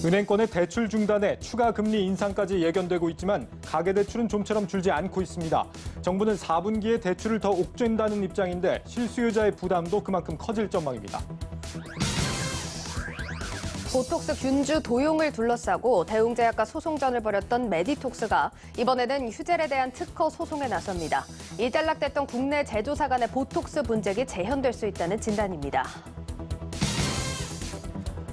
은행권의 대출 중단에 추가 금리 인상까지 예견되고 있지만 가계대출은 좀처럼 줄지 않고 있습니다. 정부는 4분기에 대출을 더 옥죄인다는 입장인데 실수요자의 부담도 그만큼 커질 전망입니다. 보톡스 균주 도용을 둘러싸고 대웅제약과 소송전을 벌였던 메디톡스가 이번에는 휴젤에 대한 특허 소송에 나섭니다. 일단락됐던 국내 제조사 간의 보톡스 분쟁이 재현될 수 있다는 진단입니다.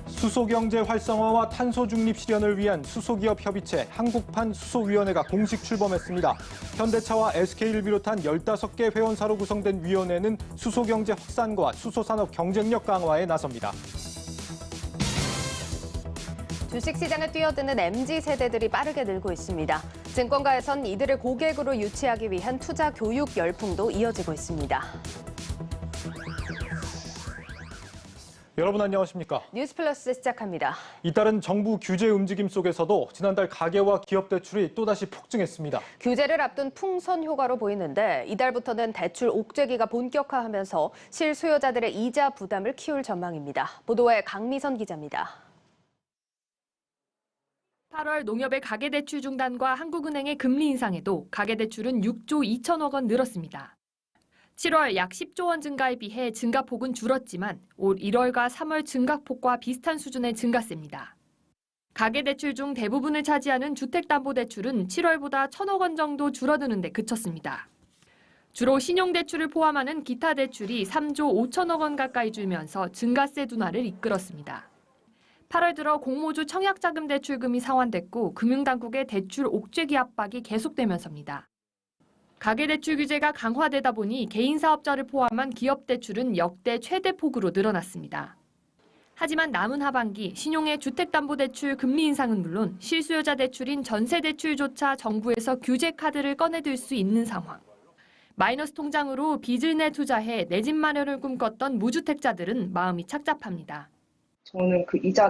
수소경제 활성화와 탄소 중립 실현을 위한 수소기업 협의체 한국판 수소위원회가 공식 출범했습니다. 현대차와 SK를 비롯한 15개 회원사로 구성된 위원회는 수소경제 확산과 수소산업 경쟁력 강화에 나섭니다. 주식시장에 뛰어드는 MZ세대들이 빠르게 늘고 있습니다. 증권가에선 이들을 고객으로 유치하기 위한 투자 교육 열풍도 이어지고 있습니다. 여러분 안녕하십니까? 뉴스플러스 시작합니다. 잇따른 정부 규제 움직임 속에서도 지난달 가계와 기업 대출이 또다시 폭증했습니다. 규제를 앞둔 풍선 효과로 보이는데 이달부터는 대출 옥죄기가 본격화하면서 실수요자들의 이자 부담을 키울 전망입니다. 보도에 강미선 기자입니다. 8월 농협의 가계대출 중단과 한국은행의 금리 인상에도 가계대출은 6조 2천억 원 늘었습니다. 7월 약 10조 원 증가에 비해 증가폭은 줄었지만 올 1월과 3월 증가폭과 비슷한 수준의 증가세입니다. 가계대출 중 대부분을 차지하는 주택담보대출은 7월보다 1천억 원 정도 줄어드는 데 그쳤습니다. 주로 신용대출을 포함하는 기타 대출이 3조 5천억 원 가까이 줄면서 증가세 둔화를 이끌었습니다. 8월 들어 공모주 청약자금 대출금이 상환됐고 금융당국의 대출 옥죄기 압박이 계속되면서입니다. 가계대출 규제가 강화되다 보니 개인사업자를 포함한 기업대출은 역대 최대 폭으로 늘어났습니다. 하지만 남은 하반기 신용의 주택담보대출 금리 인상은 물론 실수요자 대출인 전세대출조차 정부에서 규제 카드를 꺼내들 수 있는 상황. 마이너스 통장으로 빚을 내 투자해 내 집 마련을 꿈꿨던 무주택자들은 마음이 착잡합니다. 저는 그 이자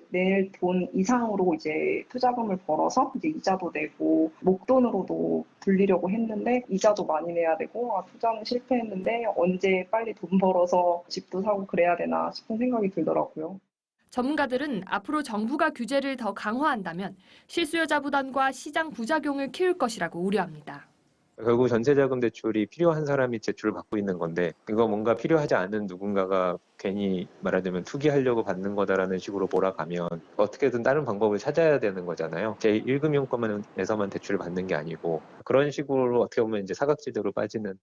낼 돈 이상으로 이제 투자금을 벌어서 이제 이자도 내고 목돈으로도 불리려고 했는데 이자도 많이 내야 되고 투자는 실패했는데 언제 빨리 돈 벌어서 집도 사고 그래야 되나 싶은 생각이 들더라고요. 전문가들은 앞으로 정부가 규제를 더 강화한다면 실수요자 부담과 시장 부작용을 키울 것이라고 우려합니다. 결국 전세자금 대출이 필요한 사람이 대출을 받고 있는 건데 이거 뭔가 필요하지 않은 누군가가 괜히 말하자면 투기하려고 받는 거다라는 식으로 몰아가면 어떻게든 다른 방법을 찾아야 되는 거잖아요. 제1금융권에서만 대출을 받는 게 아니고 그런 식으로 어떻게 보면 이제 사각지대로 빠지는.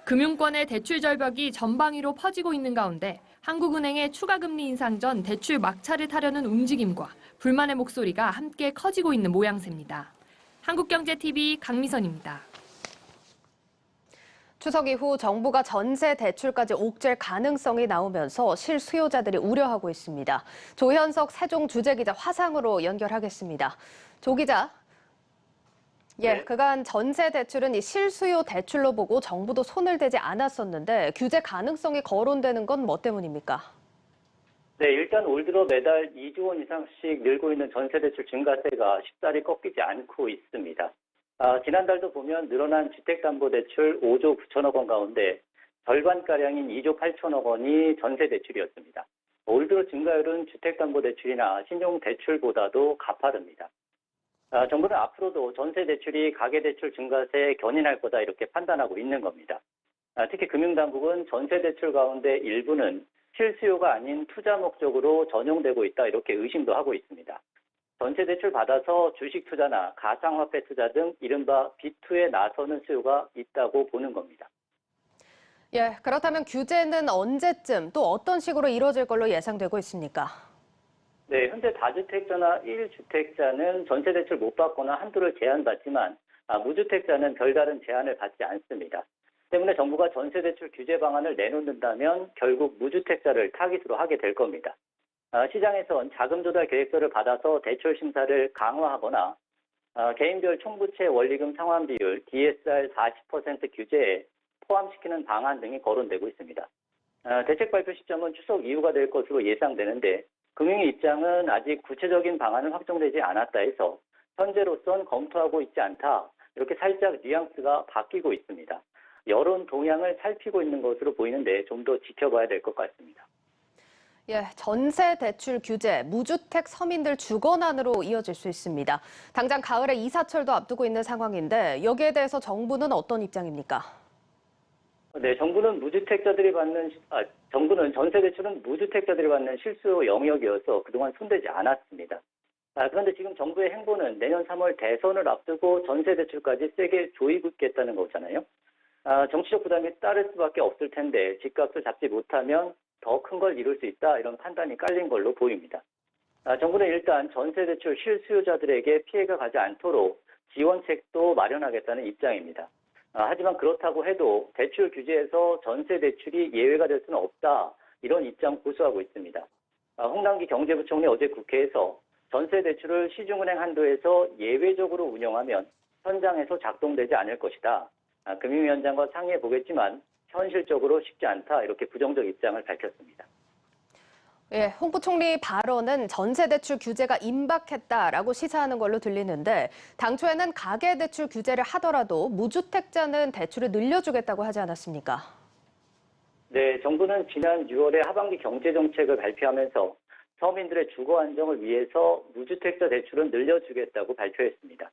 금융권의 대출 절벽이 전방위로 퍼지고 있는 가운데 한국은행의 추가 금리 인상 전 대출 막차를 타려는 움직임과 불만의 목소리가 함께 커지고 있는 모양새입니다. 한국경제TV 강미선입니다. 추석 이후 정부가 전세 대출까지 옥죄 가능성이 나오면서 실수요자들이 우려하고 있습니다. 조현석 세종주재기자 화상으로 연결하겠습니다. 조 기자, 그간 전세 대출은 이 실수요 대출로 보고 정부도 손을 대지 않았었는데 규제 가능성이 거론되는 건 뭐 때문입니까? 네, 일단 올 들어 매달 2조 원 이상씩 늘고 있는 전세 대출 증가세가 쉽사리 꺾이지 않고 있습니다. 지난달도 보면 늘어난 주택담보대출 5조 9천억 원 가운데 절반가량인 2조 8천억 원이 전세대출이었습니다. 올 들어 증가율은 주택담보대출이나 신용대출보다도 가파릅니다. 정부는 앞으로도 전세대출이 가계대출 증가세에 견인할 거다 이렇게 판단하고 있는 겁니다. 특히 금융당국은 전세대출 가운데 일부는 실수요가 아닌 투자 목적으로 전용되고 있다 이렇게 의심도 하고 있습니다. 전세대출 받아서 주식 투자나 가상화폐 투자 등 이른바 B2에 나서는 수요가 있다고 보는 겁니다. 그렇다면 규제는 언제쯤 또 어떤 식으로 이루어질 걸로 예상되고 있습니까? 네, 현재 다주택자나 1주택자는 전세대출 못 받거나 한도를 제한받지만 무주택자는 별다른 제한을 받지 않습니다. 때문에 정부가 전세대출 규제 방안을 내놓는다면 결국 무주택자를 타깃으로 하게 될 겁니다. 시장에선 자금 조달 계획서를 받아서 대출 심사를 강화하거나 개인별 총부채 원리금 상환 비율 DSR 40% 규제에 포함시키는 방안 등이 거론되고 있습니다. 대책 발표 시점은 추석 이후가 될 것으로 예상되는데 금융위 입장은 아직 구체적인 방안은 확정되지 않았다 해서 현재로선 검토하고 있지 않다, 이렇게 살짝 뉘앙스가 바뀌고 있습니다. 여론 동향을 살피고 있는 것으로 보이는데 좀 더 지켜봐야 될 것 같습니다. 예, 전세 대출 규제, 무주택 서민들 주거난으로 이어질 수 있습니다. 당장 가을에 이사철도 앞두고 있는 상황인데 여기에 대해서 정부는 어떤 입장입니까? 네, 정부는 전세 대출은 무주택자들이 받는 실수 영역이어서 그동안 손대지 않았습니다. 그런데 지금 정부의 행보는 내년 3월 대선을 앞두고 전세 대출까지 세게 조이겠다는 거잖아요. 정치적 부담이 따를 수밖에 없을 텐데 집값을 잡지 못하면 더 큰 걸 이룰 수 있다, 이런 판단이 깔린 걸로 보입니다. 정부는 일단 전세 대출 실수요자들에게 피해가 가지 않도록 지원책도 마련하겠다는 입장입니다. 하지만 그렇다고 해도 대출 규제에서 전세 대출이 예외가 될 수는 없다, 이런 입장 고수하고 있습니다. 홍남기 경제부총리 어제 국회에서 전세 대출을 시중은행 한도에서 예외적으로 운영하면 현장에서 작동되지 않을 것이다. 금융위원장과 상의해 보겠지만 현실적으로 쉽지 않다, 이렇게 부정적 입장을 밝혔습니다. 예, 홍 부총리 발언은 전세 대출 규제가 임박했다라고 시사하는 걸로 들리는데 당초에는 가계 대출 규제를 하더라도 무주택자는 대출을 늘려주겠다고 하지 않았습니까? 네, 정부는 지난 6월에 하반기 경제정책을 발표하면서 서민들의 주거 안정을 위해서 무주택자 대출은 늘려주겠다고 발표했습니다.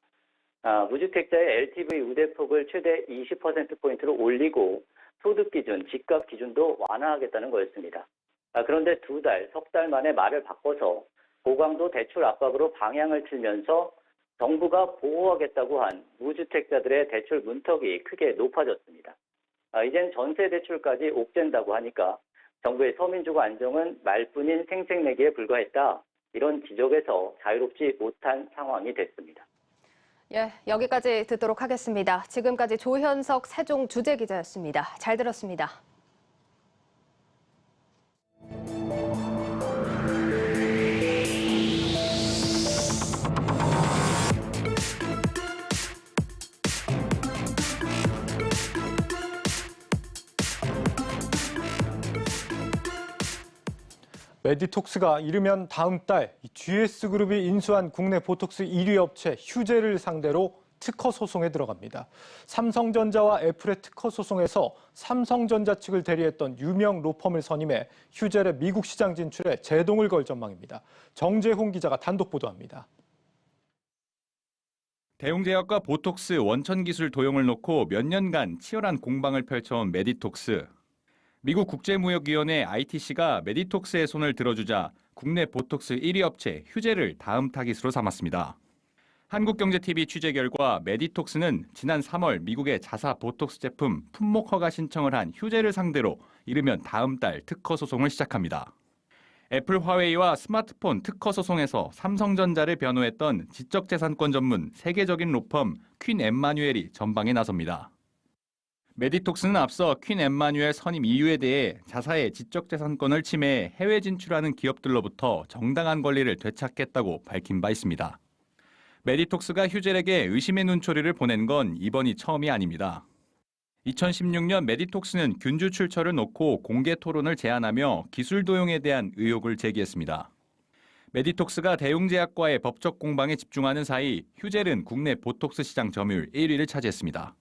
무주택자의 LTV 우대폭을 최대 20%포인트로 올리고 소득 기준, 집값 기준도 완화하겠다는 거였습니다. 그런데 석 달 만에 말을 바꿔서 고강도 대출 압박으로 방향을 틀면서 정부가 보호하겠다고 한 무주택자들의 대출 문턱이 크게 높아졌습니다. 이젠 전세 대출까지 옥죄다고 하니까 정부의 서민 주거 안정은 말뿐인 생색내기에 불과했다, 이런 지적에서 자유롭지 못한 상황이 됐습니다. 예, 여기까지 듣도록 하겠습니다. 지금까지 조현석 세종 주재기자였습니다. 잘 들었습니다. 메디톡스가 이르면 다음 달 GS그룹이 인수한 국내 보톡스 1위 업체 휴젤을 상대로 특허 소송에 들어갑니다. 삼성전자와 애플의 특허 소송에서 삼성전자 측을 대리했던 유명 로펌을 선임해 휴젤의 미국 시장 진출에 제동을 걸 전망입니다. 정재홍 기자가 단독 보도합니다. 대웅제약과 보톡스 원천 기술 도용을 놓고 몇 년간 치열한 공방을 펼쳐온 메디톡스. 미국 국제무역위원회 ITC가 메디톡스의 손을 들어주자 국내 보톡스 1위 업체 휴젤을 다음 타깃으로 삼았습니다. 한국경제TV 취재 결과 메디톡스는 지난 3월 미국의 자사 보톡스 제품 품목 허가 신청을 한 휴젤을 상대로 이르면 다음 달 특허 소송을 시작합니다. 애플, 화웨이와 스마트폰 특허 소송에서 삼성전자를 변호했던 지적재산권 전문 세계적인 로펌 퀸 엠마뉴엘이 전방에 나섭니다. 메디톡스는 앞서 퀸 엠마뉴엘 선임 이유에 대해 자사의 지적재산권을 침해해 해외 진출하는 기업들로부터 정당한 권리를 되찾겠다고 밝힌 바 있습니다. 메디톡스가 휴젤에게 의심의 눈초리를 보낸 건 이번이 처음이 아닙니다. 2016년 메디톡스는 균주 출처를 놓고 공개 토론을 제안하며 기술 도용에 대한 의혹을 제기했습니다. 메디톡스가 대웅제약과의 법적 공방에 집중하는 사이 휴젤은 국내 보톡스 시장 점유율 1위를 차지했습니다.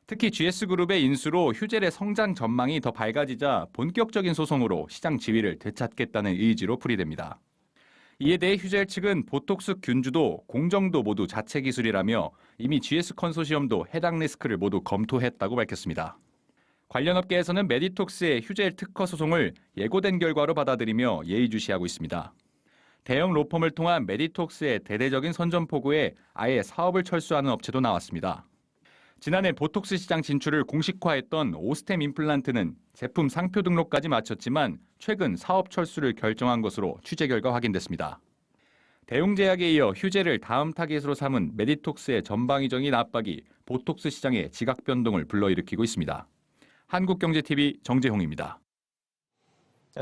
특히 GS그룹의 인수로 휴젤의 성장 전망이 더 밝아지자 본격적인 소송으로 시장 지위를 되찾겠다는 의지로 풀이됩니다. 이에 대해 휴젤 측은 보톡스 균주도 공정도 모두 자체 기술이라며 이미 GS 컨소시엄도 해당 리스크를 모두 검토했다고 밝혔습니다. 관련 업계에서는 메디톡스의 휴젤 특허 소송을 예고된 결과로 받아들이며 예의주시하고 있습니다. 대형 로펌을 통한 메디톡스의 대대적인 선전포고에 아예 사업을 철수하는 업체도 나왔습니다. 지난해 보톡스 시장 진출을 공식화했던 오스템 임플란트는 제품 상표 등록까지 마쳤지만 최근 사업 철수를 결정한 것으로 취재 결과 확인됐습니다. 대웅제약에 이어 휴젤을 다음 타깃으로 삼은 메디톡스의 전방위적인 압박이 보톡스 시장의 지각 변동을 불러일으키고 있습니다. 한국경제TV 정재홍입니다.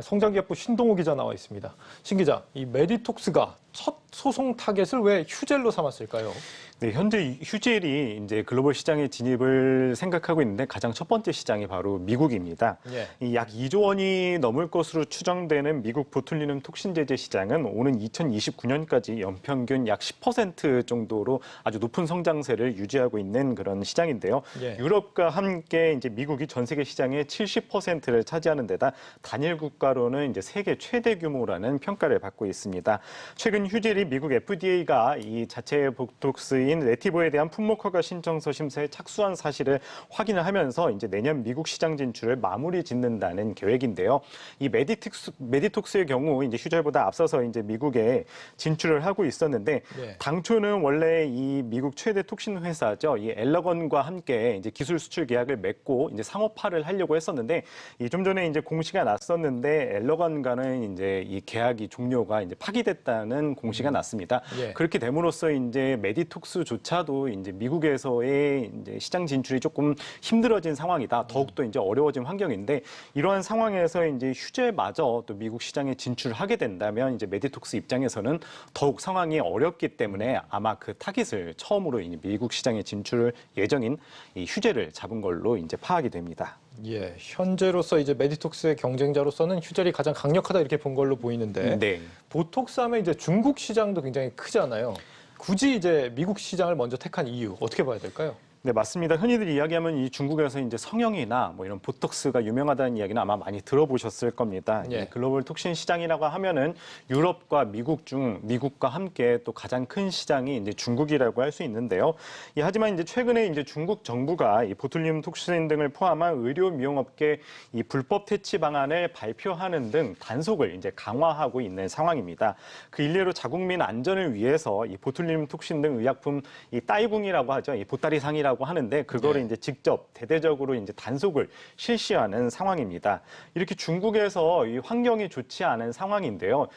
성장기업부 신동호 기자 나와 있습니다. 신 기자, 이 메디톡스가 첫 소송 타겟을 왜 휴젤로 삼았을까요? 네, 현재 휴젤이 이제 글로벌 시장에 진입을 생각하고 있는데 가장 첫 번째 시장이 바로 미국입니다. 예. 이 약 2조 원이 넘을 것으로 추정되는 미국 보툴리눔 톡신 제재 시장은 오는 2029년까지 연평균 약 10% 정도로 아주 높은 성장세를 유지하고 있는 그런 시장인데요. 예. 유럽과 함께 이제 미국이 전 세계 시장의 70%를 차지하는 데다 단일 국가로는 이제 세계 최대 규모라는 평가를 받고 있습니다. 최근 휴젤이 미국 FDA가 이 자체 보톡스인 레티보에 대한 품목 허가 신청서 심사에 착수한 사실을 확인을 하면서 이제 내년 미국 시장 진출을 마무리 짓는다는 계획인데요. 이 메디톡스의 경우 이제 휴젤보다 앞서서 이제 미국에 진출을 하고 있었는데 네. 당초는 원래 이 미국 최대 톡신 회사죠. 이 엘러건과 함께 이제 기술 수출 계약을 맺고 이제 상업화를 하려고 했었는데 이 좀 전에 이제 공시가 났었는데 엘러건과는 이제 이 계약이 종료가 이제 파기됐다는 공시가 났습니다. 예. 그렇게 됨으로써 이제 메디톡스조차도 이제 미국에서의 이제 시장 진출이 조금 힘들어진 상황이다. 더욱더 이제 어려워진 환경인데 이러한 상황에서 이제 휴젤마저 또 미국 시장에 진출하게 된다면 이제 메디톡스 입장에서는 더욱 상황이 어렵기 때문에 아마 그 타깃을 처음으로 이제 미국 시장에 진출 예정인 이 휴젤을 잡은 걸로 이제 파악이 됩니다. 예, 현재로서 이제 메디톡스의 경쟁자로서는 휴젤이 가장 강력하다 이렇게 본 걸로 보이는데 네. 보톡스 하면 이제 중국 시장도 굉장히 크잖아요. 굳이 이제 미국 시장을 먼저 택한 이유 어떻게 봐야 될까요? 네, 맞습니다. 흔히들 이야기하면 이 중국에서 이제 성형이나 뭐 이런 보톡스가 유명하다는 이야기는 아마 많이 들어보셨을 겁니다. 예. 이 글로벌 톡신 시장이라고 하면은 유럽과 미국 중 미국과 함께 또 가장 큰 시장이 이제 중국이라고 할 수 있는데요. 하지만 이제 최근에 이제 중국 정부가 이 보툴리눔 톡신 등을 포함한 의료 미용업계 이 불법 퇴치 방안을 발표하는 등 단속을 이제 강화하고 있는 상황입니다. 그 일례로 자국민 안전을 위해서 이 보툴리눔 톡신 등 의약품 이 따이궁이라고 하죠. 이 보따리상이라고 하는데 그거를 네. 이제 직접 대대적으로 이제 단속을 실시하는 상황입니다. 이렇게 중국에서 이 환경이 좋지 않은 상황인데요.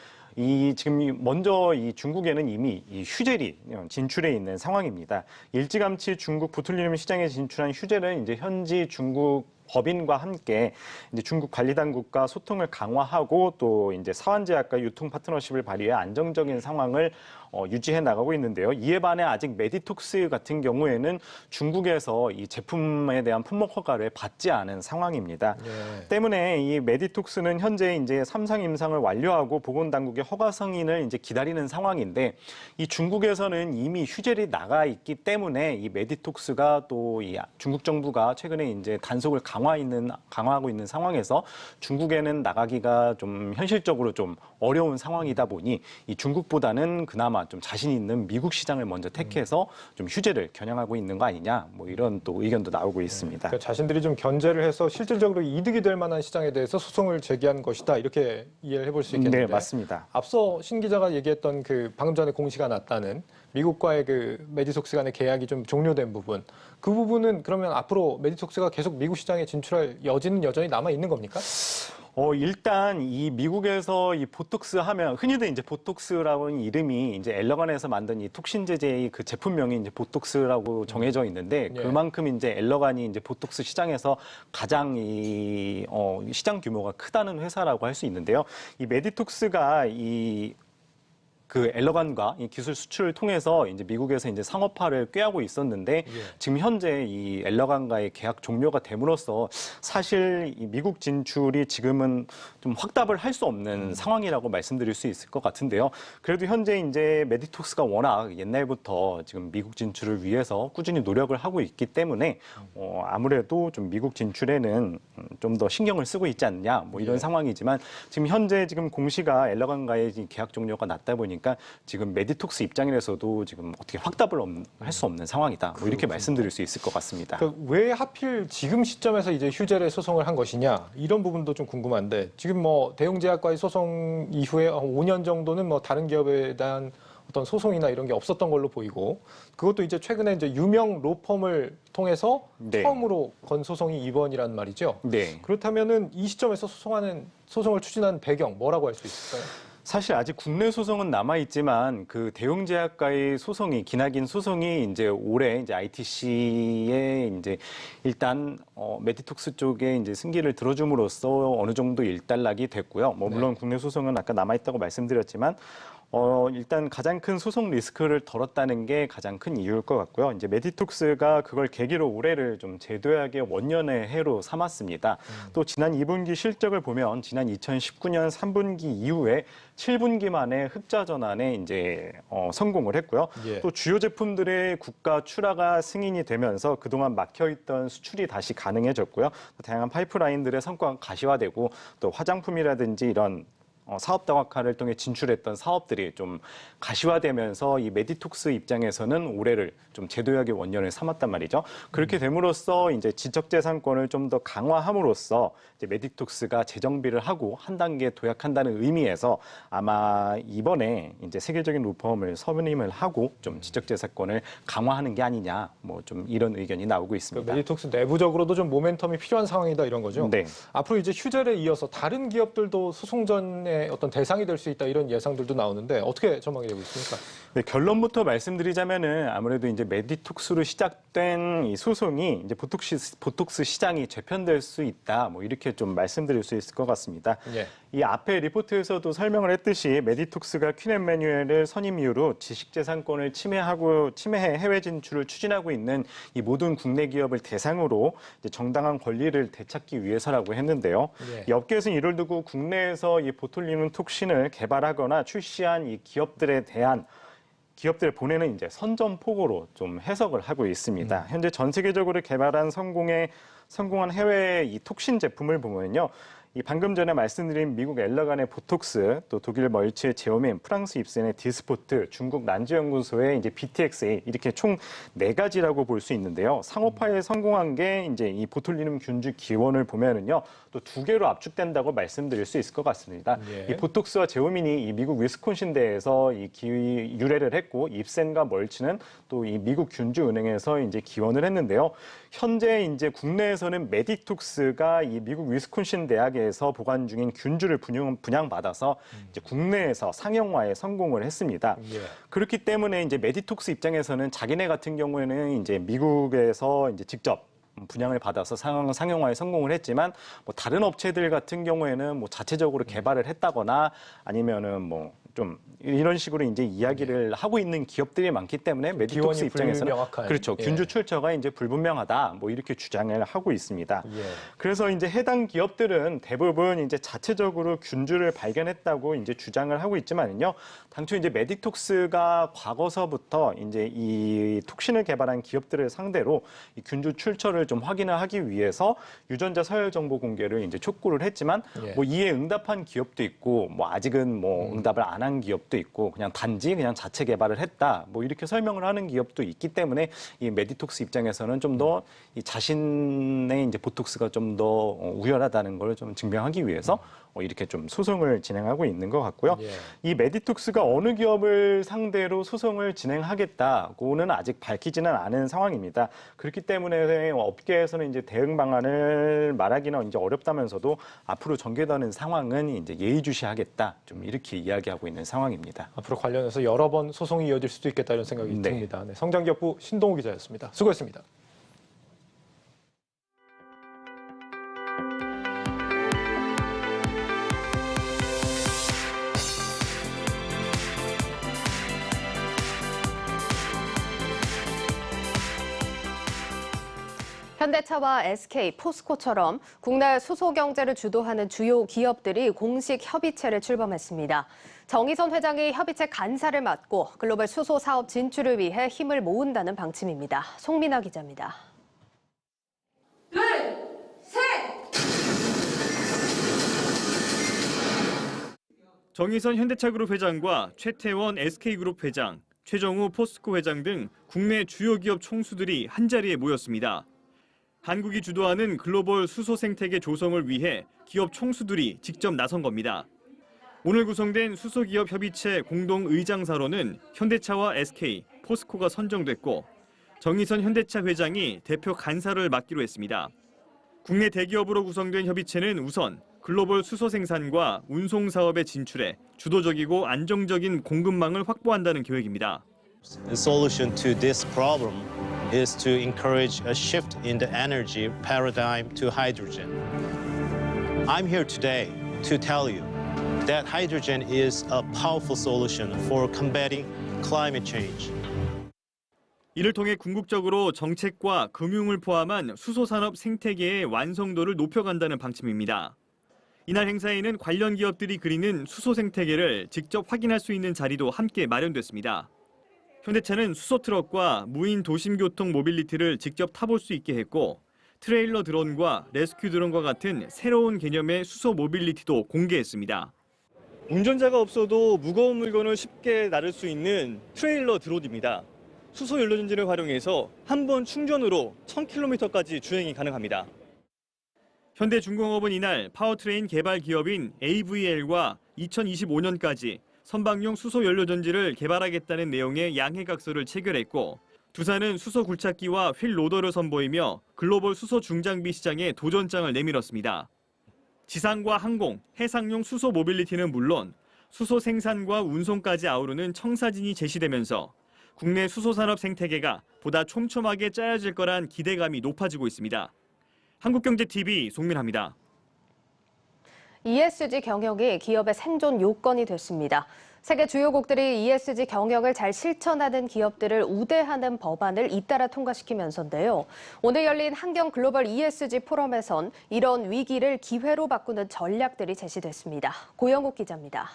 지금 먼저 이 중국에는 이미 이 휴젤이 진출해 있는 상황입니다. 일찌감치 중국 보툴리눔 시장에 진출한 휴젤은 이제 현지 중국 법인과 함께 이제 중국 관리 당국과 소통을 강화하고 또 이제 사환제약과 유통 파트너십을 발휘해 안정적인 상황을 유지해 나가고 있는데요. 이에 반해 아직 메디톡스 같은 경우에는 중국에서 이 제품에 대한 품목 허가를 받지 않은 상황입니다. 예. 때문에 이 메디톡스는 현재 이제 3상 임상을 완료하고 보건당국의 허가 승인을 이제 기다리는 상황인데 이 중국에서는 이미 휴젤이 나가 있기 때문에 이 메디톡스가 또 이 중국 정부가 최근에 이제 단속을 강화하고 있는 상황에서 중국에는 나가기가 좀 현실적으로 좀 어려운 상황이다 보니 이 중국보다는 그나마 좀 자신 있는 미국 시장을 먼저 택해서 좀 휴젤을 겨냥하고 있는 거 아니냐 뭐 이런 또 의견도 나오고 있습니다. 그러니까 자신들이 좀 견제를 해서 실질적으로 이득이 될 만한 시장에 대해서 소송을 제기한 것이다 이렇게 이해를 해볼 수 있겠는데. 네, 맞습니다. 앞서 신 기자가 얘기했던 그 방금 전에 공시가 났다는 미국과의 그 메디톡스 간의 계약이 좀 종료된 부분, 그 부분은 그러면 앞으로 메디톡스가 계속 미국 시장에 진출할 여지는 여전히 남아 있는 겁니까? 일단 이 미국에서 이 보톡스 하면 흔히들 이제 보톡스라는 이름이 이제 엘러간에서 만든 이 톡신 제제의 그 제품명이 이제 보톡스라고 정해져 있는데 예. 그만큼 이제 엘러간이 이제 보톡스 시장에서 가장 시장 규모가 크다는 회사라고 할 수 있는데요. 이 메디톡스가 그 엘러간과 이 기술 수출을 통해서 이제 미국에서 이제 상업화를 꾀하고 있었는데 지금 현재 이 엘러간과의 계약 종료가 됨으로써 사실 이 미국 진출이 지금은 좀 확답을 할 수 없는 상황이라고 말씀드릴 수 있을 것 같은데요. 그래도 현재 이제 메디톡스가 워낙 옛날부터 지금 미국 진출을 위해서 꾸준히 노력을 하고 있기 때문에 아무래도 좀 미국 진출에는 좀 더 신경을 쓰고 있지 않냐 뭐 이런 상황이지만 지금 현재 지금 공시가 엘러간과의 계약 종료가 났다 보니까 지금 메디톡스 입장에서도 지금 어떻게 확답을 할 수 없는 상황이다. 뭐 이렇게 말씀드릴 수 있을 것 같습니다. 그러니까 왜 하필 지금 시점에서 이제 휴젤의 소송을 한 것이냐 이런 부분도 좀 궁금한데 지금 뭐 대웅제약과의 소송 이후에 5년 정도는 뭐 다른 기업에 대한 어떤 소송이나 이런 게 없었던 걸로 보이고 그것도 이제 최근에 이제 유명 로펌을 통해서 네. 처음으로 건 소송이 이번이란 말이죠. 네. 그렇다면은 이 시점에서 소송을 추진한 배경 뭐라고 할 수 있을까요? 사실 아직 국내 소송은 남아 있지만 그 대웅제약과의 소송이 기나긴 소송이 이제 올해 이제 ITC에 이제 일단 메디톡스 쪽에 이제 승기를 들어줌으로써 어느 정도 일단락이 됐고요. 뭐 물론 국내 소송은 아까 남아 있다고 말씀드렸지만 일단 가장 큰 소송 리스크를 덜었다는 게 가장 큰 이유일 것 같고요. 이제 메디톡스가 그걸 계기로 올해를 좀 제도약의 원년의 해로 삼았습니다. 또 지난 2분기 실적을 보면 지난 2019년 3분기 이후에 7분기 만에 흑자 전환에 이제 성공을 했고요. 예. 또 주요 제품들의 국가 출하가 승인이 되면서 그동안 막혀있던 수출이 다시 가능해졌고요. 또 다양한 파이프라인들의 성과가 가시화되고 또 화장품이라든지 이런 사업 다각화를 통해 진출했던 사업들이 좀 가시화되면서 이 메디톡스 입장에서는 올해를 좀 제도약의 원년을 삼았단 말이죠. 그렇게 됨으로써 이제 지적재산권을 좀 더 강화함으로써 이제 메디톡스가 재정비를 하고 한 단계 도약한다는 의미에서 아마 이번에 이제 세계적인 로펌을 선임을 하고 좀 지적재산권을 강화하는 게 아니냐, 뭐 좀 이런 의견이 나오고 있습니다. 메디톡스 내부적으로도 좀 모멘텀이 필요한 상황이다 이런 거죠. 네. 앞으로 이제 휴젤에 이어서 다른 기업들도 소송전의 어떤 대상이 될 수 있다 이런 예상들도 나오는데 어떻게 전망이 되고 있습니까? 네, 결론부터 말씀드리자면은 아무래도 이제 메디톡스로 시작된 이 소송이 이제 보톡스 시장이 재편될 수 있다, 뭐 이렇게 좀 말씀드릴 수 있을 것 같습니다. 예. 이 앞에 리포트에서도 설명을 했듯이 메디톡스가 퀸앤매뉴엘을 선임 이후로 지식재산권을 침해해 해외 진출을 추진하고 있는 이 모든 국내 기업을 대상으로 이제 정당한 권리를 되찾기 위해서라고 했는데요. 예. 이 업계에서는 이를 두고 국내에서 이 보톨리눔 톡신을 개발하거나 출시한 이 기업들에 대한 기업들 보내는 이제 선전포고로 좀 해석을 하고 있습니다. 현재 전 세계적으로 개발한 성공한 해외 이 톡신 제품을 보면요. 이 방금 전에 말씀드린 미국 엘러간의 보톡스, 또 독일 멀츠의 제오민, 프랑스 입센의 디스포트, 중국 난주연구소의 이제 BTXA 이렇게 총 4가지라고 볼 수 있는데요. 상업화에 성공한 게 이제 이 보톨리눔 균주 기원을 보면은요. 또 2개로 압축된다고 말씀드릴 수 있을 것 같습니다. 예. 이 보톡스와 제오민이 이 미국 위스콘신대에서 이 유래를 했고, 입센과 멀츠는 또 이 미국 균주은행에서 이제 기원을 했는데요. 현재 이제 국내에서는 메디톡스가 이 미국 위스콘신 대학에서 보관 중인 균주를 분양받아서 이제 국내에서 상용화에 성공을 했습니다. 예. 그렇기 때문에 이제 메디톡스 입장에서는 자기네 같은 경우에는 이제 미국에서 이제 직접 분양을 받아서 상용화에 성공을 했지만 뭐 다른 업체들 같은 경우에는 뭐 자체적으로 개발을 했다거나 아니면은 뭐 좀 이런 식으로 이제 이야기를 하고 있는 기업들이 많기 때문에 메디톡스 입장에서는 불명확한. 그렇죠. 예. 균주 출처가 이제 불분명하다. 뭐 이렇게 주장을 하고 있습니다. 예. 그래서 이제 해당 기업들은 대부분 이제 자체적으로 균주를 발견했다고 이제 주장을 하고 있지만요. 당초 이제 메디톡스가 과거서부터 이제 이 톡신을 개발한 기업들을 상대로 이 균주 출처를 좀 확인을 하기 위해서 유전자 서열 정보 공개를 이제 촉구를 했지만 예. 뭐 이에 응답한 기업도 있고 뭐 아직은 뭐 응답을 안 한 기업도 있고 그냥 단지 그냥 자체 개발을 했다. 뭐 이렇게 설명을 하는 기업도 있기 때문에 이 메디톡스 입장에서는 좀 더 이 자신의 이제 보톡스가 좀 더 우열하다는 걸 좀 증명하기 위해서 이렇게 좀 소송을 진행하고 있는 것 같고요. 예. 이 메디톡스가 어느 기업을 상대로 소송을 진행하겠다고는 아직 밝히지는 않은 상황입니다. 그렇기 때문에 업계에서는 이제 대응 방안을 말하기는 이제 어렵다면서도 앞으로 전개되는 상황은 이제 예의주시하겠다. 좀 이렇게 이야기하고 있는 상황입니다. 앞으로 관련해서 여러 번 소송이 이어질 수도 있겠다 이런 생각이 네. 듭니다. 네, 성장기업부 신동우 기자였습니다. 수고했습니다. 현대차와 SK, 포스코처럼 국내 수소 경제를 주도하는 주요 기업들이 공식 협의체를 출범했습니다. 정의선 회장이 협의체 간사를 맡고 글로벌 수소 사업 진출을 위해 힘을 모은다는 방침입니다. 송민아 기자입니다. 둘, 셋! 정의선 현대차그룹 회장과 최태원 SK그룹 회장, 최정우 포스코 회장 등 국내 주요 기업 총수들이 한자리에 모였습니다. 한국이 주도하는 글로벌 수소 생태계 조성을 위해 기업 총수들이 직접 나선 겁니다. 오늘 구성된 수소기업 협의체 공동의장사로는 현대차와 SK, 포스코가 선정됐고 정의선 현대차 회장이 대표 간사를 맡기로 했습니다. 국내 대기업으로 구성된 협의체는 우선 글로벌 수소 생산과 운송 사업에 진출해 주도적이고 안정적인 공급망을 확보한다는 계획입니다. The solution to this problem is to encourage a shift in the energy paradigm to hydrogen. I'm here today to tell you that hydrogen is a powerful solution for combating climate change. 이를 통해 궁극적으로 정책과 금융을 포함한 수소산업 생태계의 완성도를 높여간다는 방침입니다. 이날 행사에는 관련 기업들이 그리는 수소 생태계를 직접 확인할 수 있는 자리도 함께 마련됐습니다. 현대차는 수소 트럭과 무인 도심교통 모빌리티를 직접 타볼 수 있게 했고 트레일러 드론과 레스큐 드론과 같은 새로운 개념의 수소 모빌리티도 공개했습니다. 운전자가 없어도 무거운 물건을 쉽게 나를 수 있는 트레일러 드론입니다. 수소 연료전지를 활용해서 한 번 충전으로 1000km까지 주행이 가능합니다. 현대중공업은 이날 파워트레인 개발 기업인 AVL과 2025년까지 선박용 수소 연료전지를 개발하겠다는 내용의 양해각서를 체결했고 두산은 수소 굴착기와 휠 로더를 선보이며 글로벌 수소 중장비 시장에 도전장을 내밀었습니다. 지상과 항공, 해상용 수소 모빌리티는 물론 수소 생산과 운송까지 아우르는 청사진이 제시되면서 국내 수소산업 생태계가 보다 촘촘하게 짜여질 거란 기대감이 높아지고 있습니다. 한국경제TV 송민하입니다. ESG 경영이 기업의 생존 요건이 됐습니다. 세계 주요국들이 ESG 경영을 잘 실천하는 기업들을 우대하는 법안을 잇따라 통과시키면서인데요. 오늘 열린 환경 글로벌 ESG 포럼에선 이런 위기를 기회로 바꾸는 전략들이 제시됐습니다. 고영욱 기자입니다.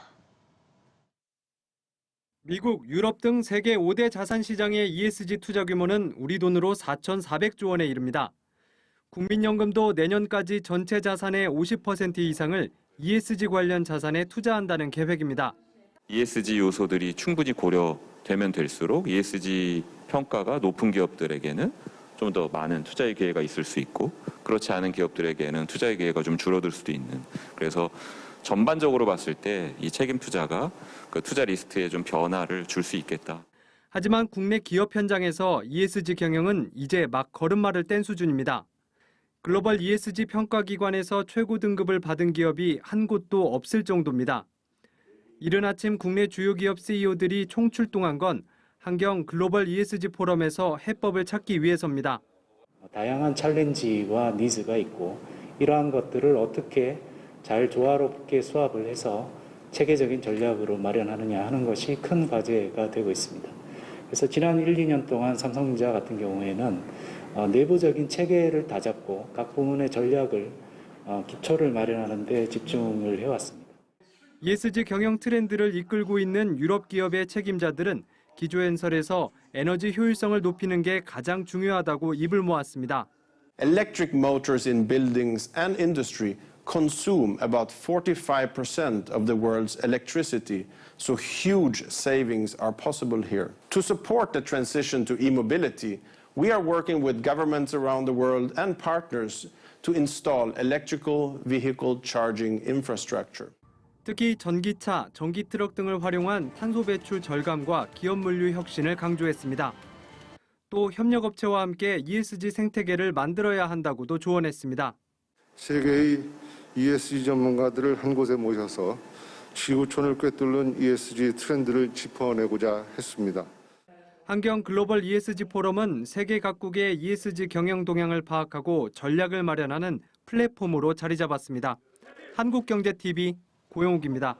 미국, 유럽 등 세계 5대 자산 시장의 ESG 투자 규모는 우리 돈으로 4,400조 원에 이릅니다. 국민연금도 내년까지 전체 자산의 50% 이상을 ESG 관련 자산에 투자한다는 계획입니다. ESG 요소들이 충분히 고려되면 될수록 ESG 평가가 높은 기업들에게는 좀 더 많은 투자의 기회가 있을 수 있고 그렇지 않은 기업들에게는 투자의 기회가 좀 줄어들 수도 있는. 그래서 전반적으로 봤을 때 이 책임 투자가 그 투자 리스트에 좀 변화를 줄 수 있겠다. 하지만 국내 기업 현장에서 ESG 경영은 이제 막 걸음마를 뗀 수준입니다. 글로벌 ESG 평가기관에서 최고 등급을 받은 기업이 한 곳도 없을 정도입니다. 이른 아침 국내 주요 기업 CEO들이 총출동한 건 환경 글로벌 ESG 포럼에서 해법을 찾기 위해서입니다. 다양한 챌린지와 니즈가 있고 이러한 것들을 어떻게 잘 조화롭게 수합을 해서 체계적인 전략으로 마련하느냐 하는 것이 큰 과제가 되고 있습니다. 그래서 지난 1, 2년 동안 삼성전자 같은 경우에는 내부적인 체계를 다잡고 각 부문의 전략을 기초를 마련하는 데 집중을 해왔습니다. ESG 경영 트렌드를 이끌고 있는 유럽 기업의 책임자들은 기조연설에서 에너지 효율성을 높이는 게 가장 중요하다고 입을 모았습니다. Electric motors in buildings and industry consume about 45% of the world's electricity, so huge savings are possible here. To support the transition to e-mobility, we are working with governments around the world and partners to install electrical vehicle charging infrastructure. 특히 전기차, 전기트럭 등을 활용한 탄소 배출 절감과 기업 물류 혁신을 강조했습니다. 또 협력업체와 함께 ESG 생태계를 만들어야 한다고도 조언했습니다. 세계의 ESG 전문가들을 한 곳에 모셔서 지구촌을 꿰뚫는 ESG 트렌드를 짚어내고자 했습니다. 환경 글로벌 ESG 포럼은 세계 각국의 ESG 경영 동향을 파악하고 전략을 마련하는 플랫폼으로 자리 잡았습니다. 한국경제TV 고영욱입니다.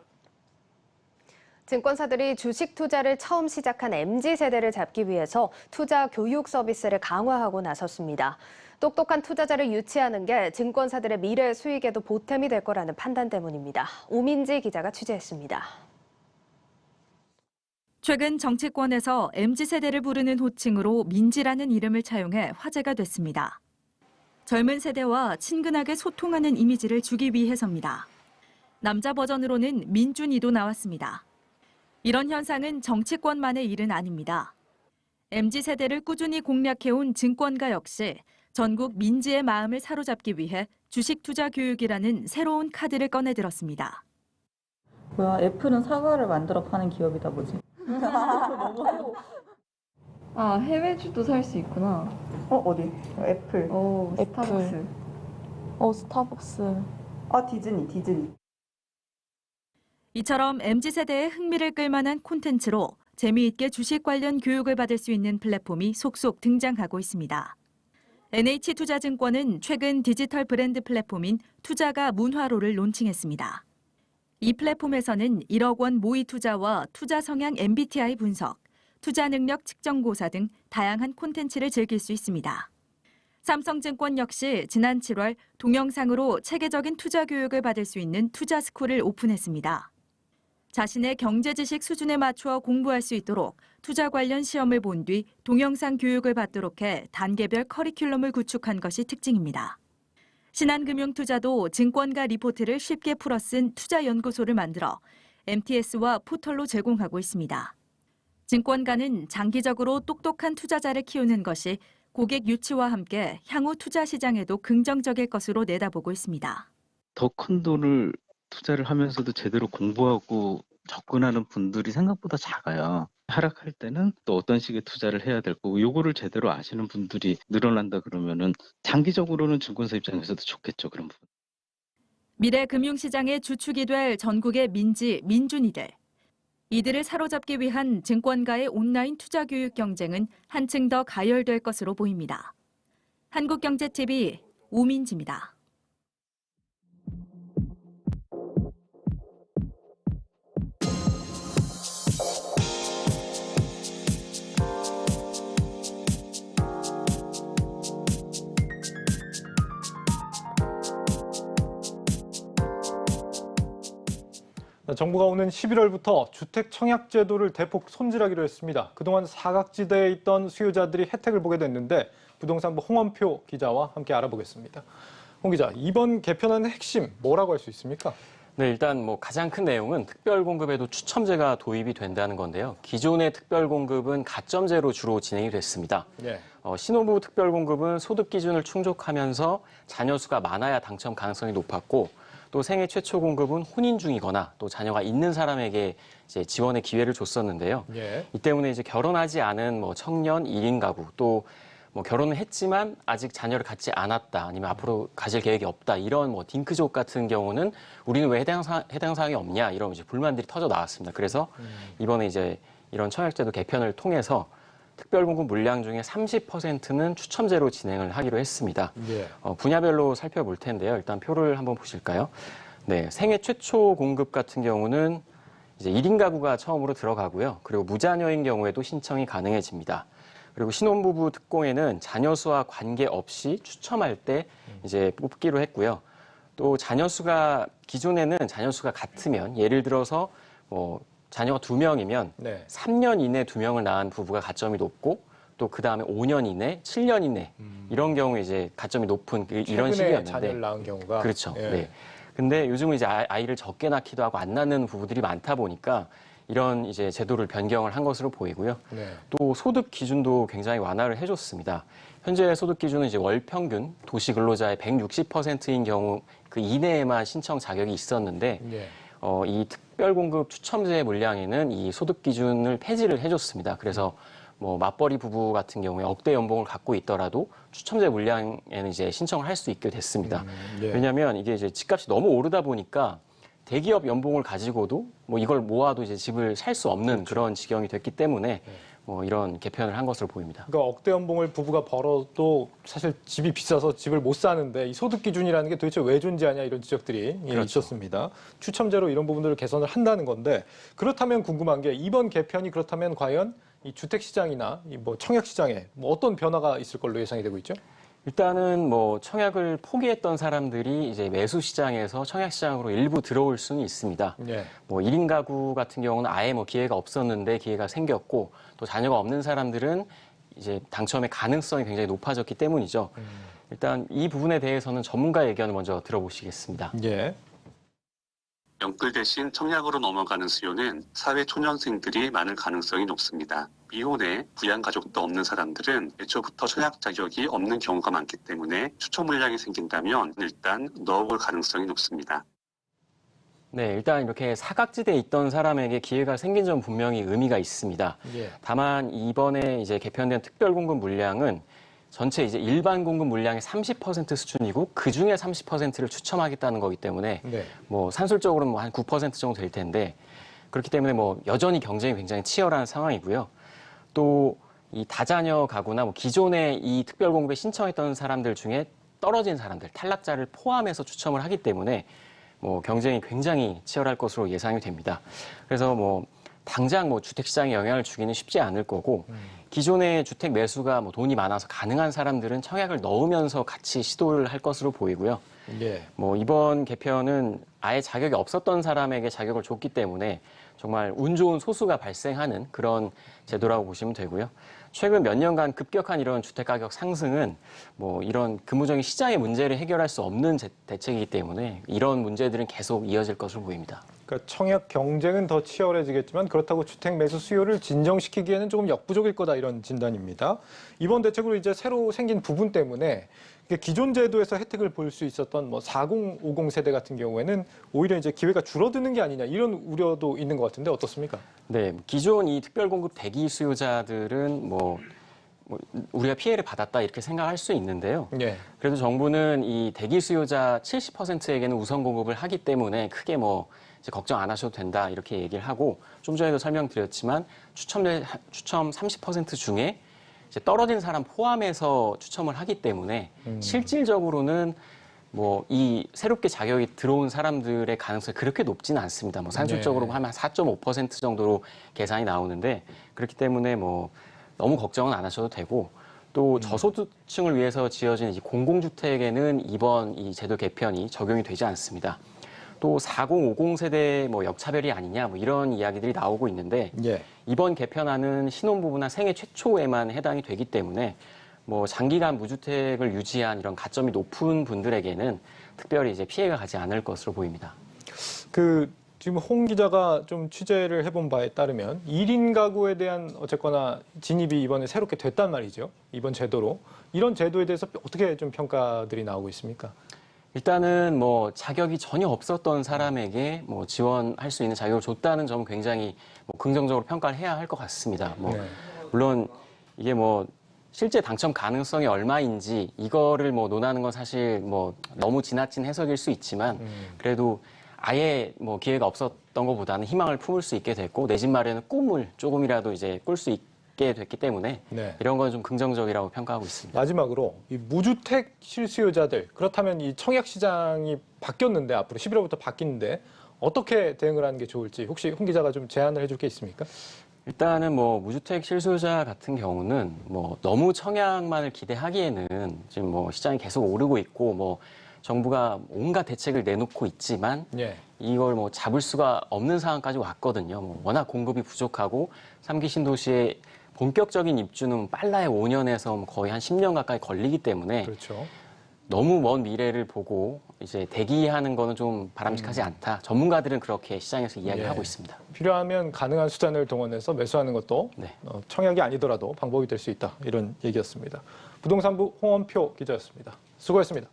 증권사들이 주식 투자를 처음 시작한 MZ세대를 잡기 위해서 투자 교육 서비스를 강화하고 나섰습니다. 똑똑한 투자자를 유치하는 게 증권사들의 미래 수익에도 보탬이 될 거라는 판단 때문입니다. 오민지 기자가 취재했습니다. 최근 정치권에서 MZ세대를 부르는 호칭으로 민지라는 이름을 차용해 화제가 됐습니다. 젊은 세대와 친근하게 소통하는 이미지를 주기 위해서입니다. 남자 버전으로는 민준이도 나왔습니다. 이런 현상은 정치권만의 일은 아닙니다. MZ세대를 꾸준히 공략해온 증권가 역시 전국 민지의 마음을 사로잡기 위해 주식 투자 교육이라는 새로운 카드를 꺼내들었습니다. 뭐야, 애플은 사과를 만들어 파는 기업이다 뭐지? 아, 해외주도 살 수 있구나. 어디? 애플. 스타벅스. 스타벅스. 디즈니. 이처럼 MZ세대의 흥미를 끌만한 콘텐츠로 재미있게 주식 관련 교육을 받을 수 있는 플랫폼이 속속 등장하고 있습니다. NH투자증권은 최근 디지털 브랜드 플랫폼인 투자가 문화로를 론칭했습니다. 이 플랫폼에서는 1억 원 모의 투자와 투자 성향 MBTI 분석, 투자 능력 측정고사 등 다양한 콘텐츠를 즐길 수 있습니다. 삼성증권 역시 지난 7월 동영상으로 체계적인 투자 교육을 받을 수 있는 투자스쿨을 오픈했습니다. 자신의 경제 지식 수준에 맞추어 공부할 수 있도록 투자 관련 시험을 본 뒤 동영상 교육을 받도록 해 단계별 커리큘럼을 구축한 것이 특징입니다. 신한금융투자도 증권가 리포트를 쉽게 풀어 쓴 투자연구소를 만들어 MTS와 포털로 제공하고 있습니다. 증권가는 장기적으로 똑똑한 투자자를 키우는 것이 고객 유치와 함께 향후 투자 시장에도 긍정적일 것으로 내다보고 있습니다. 더 큰 돈을 투자를 하면서도 제대로 공부하고 접근하는 분들이 생각보다 작아요. 하락할 때는 또 어떤 식의 투자를 해야 될 거고 요거를 제대로 아시는 분들이 늘어난다 그러면은 장기적으로는 증권사 입장에서도 좋겠죠. 그런 부분. 미래 금융시장의 주축이 될 전국의 민준이들. 이들을 사로잡기 위한 증권가의 온라인 투자 교육 경쟁은 한층 더 가열될 것으로 보입니다. 한국경제TV 오민지입니다. 정부가 오는 11월부터 주택 청약 제도를 대폭 손질하기로 했습니다. 그동안 사각지대에 있던 수요자들이 혜택을 보게 됐는데 부동산부 홍원표 기자와 함께 알아보겠습니다. 홍 기자, 이번 개편안의 핵심 뭐라고 할 수 있습니까? 네, 일단 가장 큰 내용은 특별공급에도 추첨제가 도입이 된다는 건데요. 기존의 특별공급은 가점제로 주로 진행이 됐습니다. 네. 신혼부부 특별공급은 소득 기준을 충족하면서 자녀 수가 많아야 당첨 가능성이 높았고 또 생애 최초 공급은 혼인 중이거나 또 자녀가 있는 사람에게 이제 지원의 기회를 줬었는데요. 예. 이 때문에 이제 결혼하지 않은 청년 1인 가구 또 결혼을 했지만 아직 자녀를 갖지 않았다 아니면 앞으로 가질 계획이 없다 이런 딩크족 같은 경우는 우리는 왜 해당 사항이 없냐 이런 이제 불만들이 터져 나왔습니다. 그래서 이번에 이제 이런 청약제도 개편을 통해서 특별공급 물량 중에 30%는 추첨제로 진행을 하기로 했습니다. 예. 분야별로 살펴볼 텐데요. 일단 표를 한번 보실까요? 네, 생애 최초 공급 같은 경우는 이제 1인 가구가 처음으로 들어가고요. 그리고 무자녀인 경우에도 신청이 가능해집니다. 그리고 신혼부부 특공에는 자녀 수와 관계없이 추첨할 때 이제 뽑기로 했고요. 또 자녀 수가 기존에는 자녀 수가 같으면 예를 들어서 자녀가 2명이면 네. 3년 이내 2명을 낳은 부부가 가점이 높고 또 그 다음에 5년 이내, 7년 이내 이런 경우에 이제 가점이 높은 이런 식이었는데 자녀를 낳은 경우가 그렇죠. 예. 네. 근데 요즘은 이제 아이를 적게 낳기도 하고 안 낳는 부부들이 많다 보니까 이런 이제 제도를 변경을 한 것으로 보이고요. 네. 또 소득 기준도 굉장히 완화를 해줬습니다. 현재 소득 기준은 이제 월 평균 도시 근로자의 160%인 경우 그 이내에만 신청 자격이 있었는데 예. 이 특별공급 추첨제 물량에는 이 소득 기준을 폐지를 해줬습니다. 그래서 맞벌이 부부 같은 경우에 억대 연봉을 갖고 있더라도 추첨제 물량에는 이제 신청을 할 수 있게 됐습니다. 예. 왜냐하면 이게 이제 집값이 너무 오르다 보니까 대기업 연봉을 가지고도 이걸 모아도 이제 집을 살 수 없는 그런 지경이 됐기 때문에 이런 개편을 한 것으로 보입니다. 그러니까 억대 연봉을 부부가 벌어도 사실 집이 비싸서 집을 못 사는데 이 소득 기준이라는 게 도대체 왜 존재하냐 이런 지적들이 그렇죠. 있었습니다. 추첨제로 이런 부분들을 개선을 한다는 건데 그렇다면 궁금한 게 이번 개편이 그렇다면 과연 이 주택 시장이나 청약 시장에 어떤 변화가 있을 걸로 예상이 되고 있죠? 일단은 청약을 포기했던 사람들이 이제 매수 시장에서 청약 시장으로 일부 들어올 수는 있습니다. 네. 1인 가구 같은 경우는 아예 기회가 없었는데 기회가 생겼고 또 자녀가 없는 사람들은 이제 당첨의 가능성이 굉장히 높아졌기 때문이죠. 일단 이 부분에 대해서는 전문가의 의견을 먼저 들어보시겠습니다. 예. 연끌 대신 청약으로 넘어가는 수요는 사회 초년생들이 많을 가능성이 높습니다. 미혼에 부양가족도 없는 사람들은 애초부터 청약 자격이 없는 경우가 많기 때문에 추첨 물량이 생긴다면 일단 넣어볼 가능성이 높습니다. 네, 일단 이렇게 사각지대에 있던 사람에게 기회가 생긴 점 분명히 의미가 있습니다. 예. 다만 이번에 이제 개편된 특별공급 물량은 전체 이제 일반 공급 물량의 30% 수준이고 그 중에 30%를 추첨하겠다는 거기 때문에 네. 산술적으로는 한 9% 정도 될 텐데 그렇기 때문에 여전히 경쟁이 굉장히 치열한 상황이고요. 또 이 다자녀 가구나 기존에 이 특별공급에 신청했던 사람들 중에 떨어진 사람들, 탈락자를 포함해서 추첨을 하기 때문에 뭐 경쟁이 굉장히 치열할 것으로 예상이 됩니다. 그래서 뭐 당장 뭐 주택 시장에 영향을 주기는 쉽지 않을 거고 기존의 주택 매수가 뭐 돈이 많아서 가능한 사람들은 청약을 넣으면서 같이 시도를 할 것으로 보이고요. 예. 뭐 이번 개편은 아예 자격이 없었던 사람에게 자격을 줬기 때문에 정말 운 좋은 소수가 발생하는 그런 제도라고 보시면 되고요. 최근 몇 년간 급격한 이런 주택 가격 상승은 뭐 이런 근무적인 시장의 문제를 해결할 수 없는 대책이기 때문에 이런 문제들은 계속 이어질 것으로 보입니다. 그러니까 청약 경쟁은 더 치열해지겠지만 그렇다고 주택 매수 수요를 진정시키기에는 조금 역부족일 거다 이런 진단입니다. 이번 대책으로 이제 새로 생긴 부분 때문에 기존 제도에서 혜택을 볼 수 있었던 뭐 4050 세대 같은 경우에는 오히려 이제 기회가 줄어드는 게 아니냐 이런 우려도 있는 것 같은데 어떻습니까? 네, 기존 이 특별공급 대기 수요자들은 뭐 우리가 피해를 받았다 이렇게 생각할 수 있는데요. 예. 그래도 정부는 이 대기 수요자 70%에게는 우선 공급을 하기 때문에 크게 뭐 이제 걱정 안 하셔도 된다 이렇게 얘기를 하고 좀 전에도 설명드렸지만 추첨 30% 중에 이제 떨어진 사람 포함해서 추첨을 하기 때문에 실질적으로는 뭐 이 새롭게 자격이 들어온 사람들의 가능성이 그렇게 높지는 않습니다. 뭐 산술적으로 하면 4.5% 정도로 계산이 나오는데 그렇기 때문에 뭐 너무 걱정은 안 하셔도 되고 또 저소득층을 위해서 지어진 이 공공주택에는 이번 이 제도 개편이 적용이 되지 않습니다. 또 4050 세대 뭐 역차별이 아니냐 뭐 이런 이야기들이 나오고 있는데 이번 개편안은 신혼부부나 생애 최초에만 해당이 되기 때문에 뭐 장기간 무주택을 유지한 이런 가점이 높은 분들에게는 특별히 이제 피해가 가지 않을 것으로 보입니다. 지금 홍 기자가 좀 취재를 해본 바에 따르면 1인 가구에 대한 어쨌거나 진입이 이번에 새롭게 됐단 말이죠. 이번 제도로. 이런 제도에 대해서 어떻게 좀 평가들이 나오고 있습니까? 일단은 뭐 자격이 전혀 없었던 사람에게 뭐 지원할 수 있는 자격을 줬다는 점은 굉장히 뭐 긍정적으로 평가를 해야 할 것 같습니다. 뭐 물론 이게 뭐 실제 당첨 가능성이 얼마인지 이거를 뭐 논하는 건 사실 뭐 너무 지나친 해석일 수 있지만 그래도 아예 뭐 기회가 없었던 것보다는 희망을 품을 수 있게 됐고 내 집 마련의 꿈을 조금이라도 이제 꿀 수 있게 됐기 때문에 이런 건 좀 긍정적이라고 평가하고 있습니다. 마지막으로 이 무주택 실수요자들 그렇다면 이 청약 시장이 바뀌었는데 앞으로 11월부터 바뀌는데 어떻게 대응을 하는 게 좋을지 혹시 홍 기자가 좀 제안을 해줄 게 있습니까? 일단은 뭐 무주택 실수요자 같은 경우는 뭐 너무 청약만을 기대하기에는 지금 뭐 시장이 계속 오르고 있고 뭐 정부가 온갖 대책을 내놓고 있지만 이걸 뭐 잡을 수가 없는 상황까지 왔거든요. 뭐 워낙 공급이 부족하고 3기 신도시의 본격적인 입주는 빨라야 5년에서 거의 한 10년 가까이 걸리기 때문에 너무 먼 미래를 보고 이제 대기하는 거는 좀 바람직하지 않다. 전문가들은 그렇게 시장에서 이야기를 하고 있습니다. 필요하면 가능한 수단을 동원해서 매수하는 것도 청약이 아니더라도 방법이 될 수 있다. 이런 얘기였습니다. 부동산부 홍원표 기자였습니다. 수고했습니다.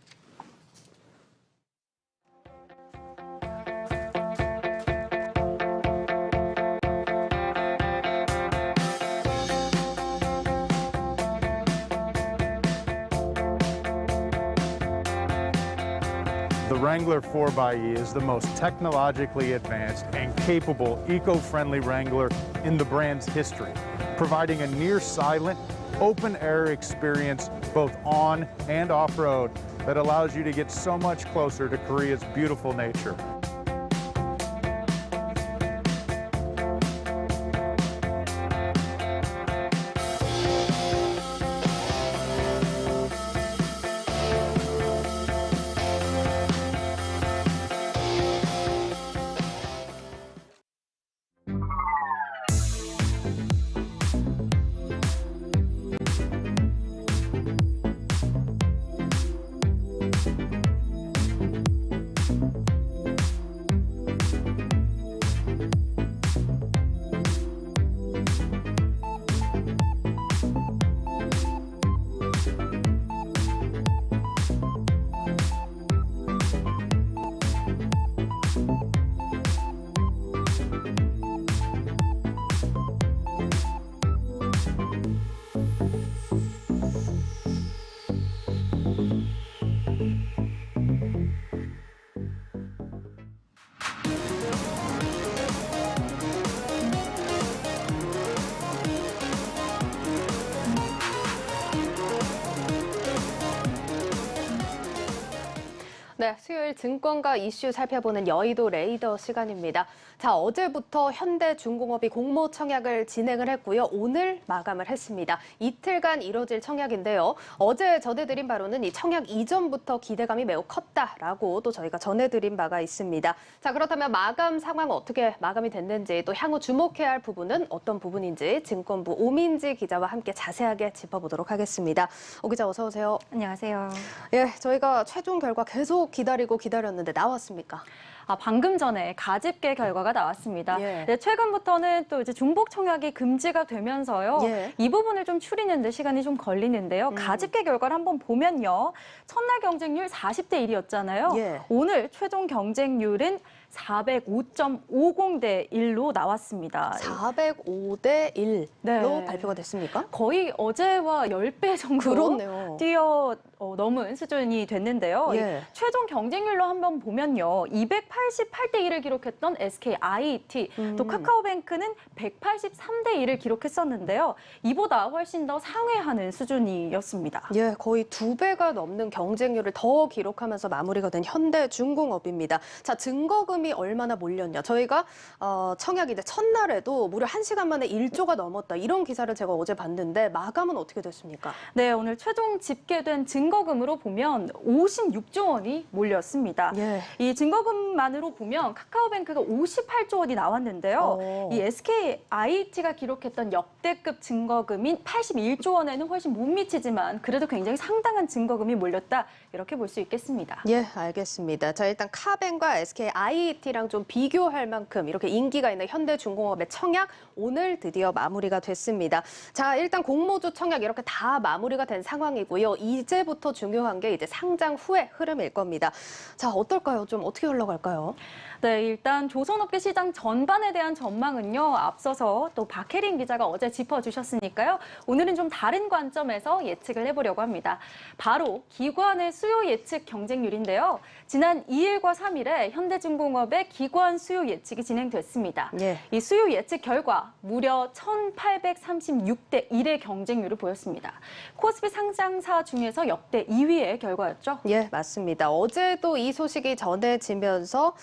The Wrangler 4xe is the most technologically advanced and capable eco-friendly Wrangler in the brand's history, providing a near-silent, open-air experience both on and off-road that allows you to get so much closer to Korea's beautiful nature. 네, 수요일 증권가 이슈 살펴보는 여의도 레이더 시간입니다. 자, 어제부터 현대중공업이 공모 청약을 진행을 했고요. 오늘 마감을 했습니다. 이틀간 이뤄질 청약인데요. 어제 전해드린 바로는 이 청약 이전부터 기대감이 매우 컸다라고 또 저희가 전해드린 바가 있습니다. 자, 그렇다면 마감 상황 어떻게 마감이 됐는지 또 향후 주목해야 할 부분은 어떤 부분인지 증권부 오민지 기자와 함께 자세하게 짚어보도록 하겠습니다. 오 기자 어서 오세요. 안녕하세요. 예, 저희가 최종 결과 계속 기다렸는데 나왔습니까? 방금 전에 가집계 결과가 나왔습니다. 예. 네, 최근부터는 또 이제 중복 청약이 금지가 되면서요. 예. 이 부분을 좀 추리는데 시간이 좀 걸리는데요. 가집계 결과를 한번 보면요. 첫날 경쟁률 40대 1이었잖아요. 예. 오늘 최종 경쟁률은 405.50대 1로 나왔습니다. 405대 1로 네. 발표가 됐습니까? 거의 어제와 10배 정도 그렇네요. 넘은 수준이 됐는데요. 예. 최종 경쟁률로 한번 보면요. 288대 1을 기록했던 SKIT, 또 카카오뱅크는 183대 1을 기록했었는데요. 이보다 훨씬 더 상회하는 수준이었습니다. 예, 거의 2배가 넘는 경쟁률을 더 기록하면서 마무리가 된 현대중공업입니다. 자, 증거금이 얼마나 몰렸냐. 저희가 청약 이제 첫날에도 무려 1시간 만에 1조가 넘었다. 이런 기사를 제가 어제 봤는데 마감은 어떻게 됐습니까? 네, 오늘 최종 집계된 증거금으로 보면 56조 원이 몰렸습니다. 예. 이 증거금만으로 보면 카카오뱅크가 58조 원이 나왔는데요. 이 SKIT가 기록했던 역대급 증거금인 81조 원에는 훨씬 못 미치지만 그래도 굉장히 상당한 증거금이 몰렸다. 이렇게 볼 수 있겠습니다. 예, 알겠습니다. 자, 일단 카뱅과 SKIT랑 좀 비교할 만큼 이렇게 인기가 있는 현대중공업의 청약 오늘 드디어 마무리가 됐습니다. 자, 일단 공모주 청약 이렇게 다 마무리가 된 상황이고요. 이제부터 중요한 게 이제 상장 후의 흐름일 겁니다. 자, 어떨까요? 좀 어떻게 흘러갈까요? 네, 일단 조선업계 시장 전반에 대한 전망은요. 앞서서 또 박혜린 기자가 어제 짚어주셨으니까요. 오늘은 좀 다른 관점에서 예측을 해보려고 합니다. 바로 기관의 수요 예측 경쟁률인데요. 지난 2일과 3일에 현대중공업의 기관 수요 예측이 진행됐습니다. 예. 이 수요 예측 결과 무려 1,836대 1의 경쟁률을 보였습니다. 코스피 상장사 중에서 역대 2위의 결과였죠. 예, 맞습니다. 어제도 이 소식이 전해지면서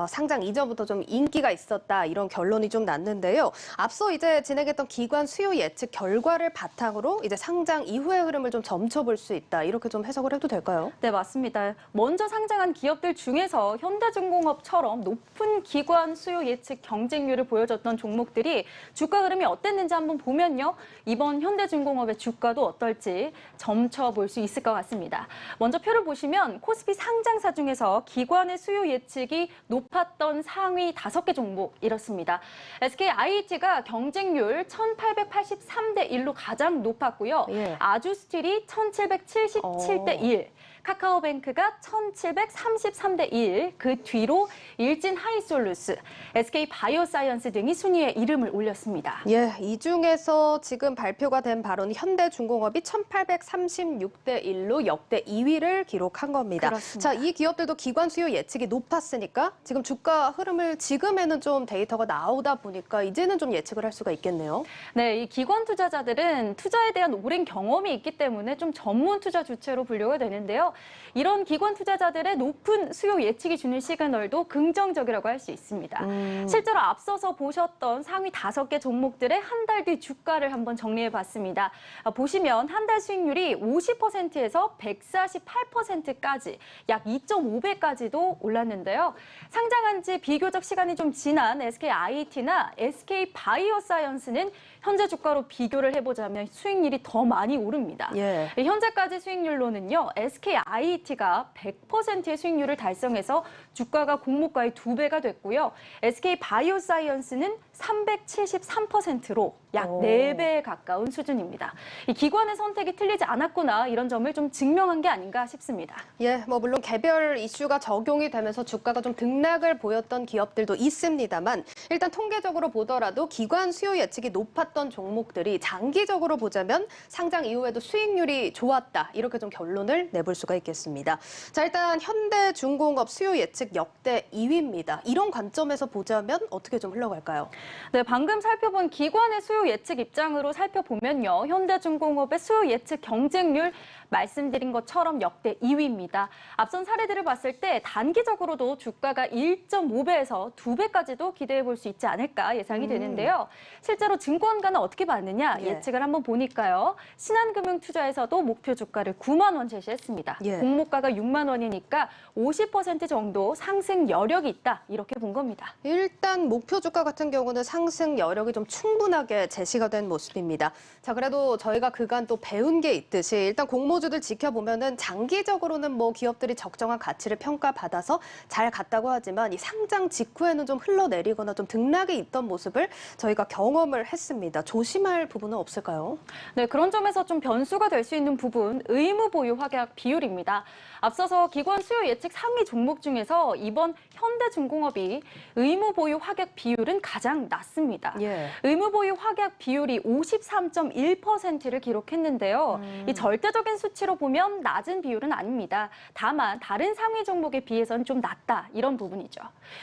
상장 이전부터 좀 인기가 있었다 이런 결론이 좀 났는데요. 앞서 이제 진행했던 기관 수요 예측 결과를 바탕으로 이제 상장 이후의 흐름을 좀 점쳐볼 수 있다 이렇게 좀 해석을 해도 될까요? 네, 맞습니다. 먼저 상장한 기업들 중에서 현대중공업처럼 높은 기관 수요 예측 경쟁률을 보여줬던 종목들이 주가 흐름이 어땠는지 한번 보면요. 이번 현대중공업의 주가도 어떨지 점쳐볼 수 있을 것 같습니다. 먼저 표를 보시면 코스피 상장사 중에서 기관의 수요 예측이 높았던 상위 5개 종목 이렇습니다. SKIT가 경쟁률 1,883대 1로 가장 높았고요. 예. 아주스틸이 1,777대 1. 카카오뱅크가 1,733대 1, 그 뒤로 일진하이솔루스, SK바이오사이언스 등이 순위에 이름을 올렸습니다. 예, 이 중에서 지금 발표가 된 바로는 현대중공업이 1,836대 1로 역대 2위를 기록한 겁니다. 그렇습니다. 자, 이 기업들도 기관 수요 예측이 높았으니까 지금 주가 흐름을 지금에는 좀 데이터가 나오다 보니까 이제는 좀 예측을 할 수가 있겠네요. 네, 이 기관 투자자들은 투자에 대한 오랜 경험이 있기 때문에 좀 전문 투자 주체로 분류가 되는데요. 이런 기관 투자자들의 높은 수요 예측이 주는 시그널도 긍정적이라고 할 수 있습니다. 실제로 앞서서 보셨던 상위 5개 종목들의 한 달 뒤 주가를 한번 정리해봤습니다. 보시면 한 달 수익률이 50%에서 148%까지 약 2.5배까지도 올랐는데요. 상장한 지 비교적 시간이 좀 지난 SKIT나 SK바이오사이언스는 현재 주가로 비교를 해보자면 수익률이 더 많이 오릅니다. 예. 현재까지 수익률로는요. SKIT가 100%의 수익률을 달성해서 주가가 공모가의 2배가 됐고요. SK바이오사이언스는 373%로 약 4배에 가까운 수준입니다. 이 기관의 선택이 틀리지 않았구나 이런 점을 좀 증명한 게 아닌가 싶습니다. 예, 뭐 물론 개별 이슈가 적용이 되면서 주가가 좀 등락을 보였던 기업들도 있습니다만 일단 통계적으로 보더라도 기관 수요 예측이 높았던 종목들이 장기적으로 보자면 상장 이후에도 수익률이 좋았다 이렇게 좀 결론을 내볼 수가 있겠습니다. 자, 일단 현대중공업 수요 예측 역대 2위입니다. 이런 관점에서 보자면 어떻게 좀 흘러갈까요? 네, 방금 살펴본 기관의 수요 예측 입장으로 살펴보면요. 현대중공업의 수요 예측 경쟁률 말씀드린 것처럼 역대 2위입니다. 앞선 사례들을 봤을 때 단기적으로도 주가가 1.5배에서 2배까지도 기대해 볼 수 있지 않을까 예상이 되는데요. 실제로 증권가는 어떻게 봤느냐 예측을 한번 보니까요. 신한금융투자에서도 목표 주가를 9만 원 제시했습니다. 공모가가 6만 원이니까 50% 정도 상승 여력이 있다 이렇게 본 겁니다. 일단 목표 주가 같은 경우는 상승 여력이 좀 충분하게 제시가 된 모습입니다. 자, 그래도 저희가 그간 또 배운 게 있듯이 일단 공모주들 지켜보면은 장기적으로는 뭐 기업들이 적정한 가치를 평가받아서 잘 갔다고 하지만 이 상장 직후에는 좀 흘러내리거나 좀 등락이 있던 모습을 저희가 경험을 했습니다. 조심할 부분은 없을까요? 네, 그런 점에서 좀 변수가 될 수 있는 부분 의무 보유 확약 비율입니다. 앞서서 기관 수요 예측 상위 종목 중에서 이번 현대중공업이 의무 보유 확약 비율은 가장 낮습니다. 의무 보유 확약 비율이 53.1%를 기록했는데요. 이 절대적인 수치로 보면 낮은 비율은 아닙니다. 다만 다른 상위 종목에 비해서는 좀 낮다 이런 부분이죠.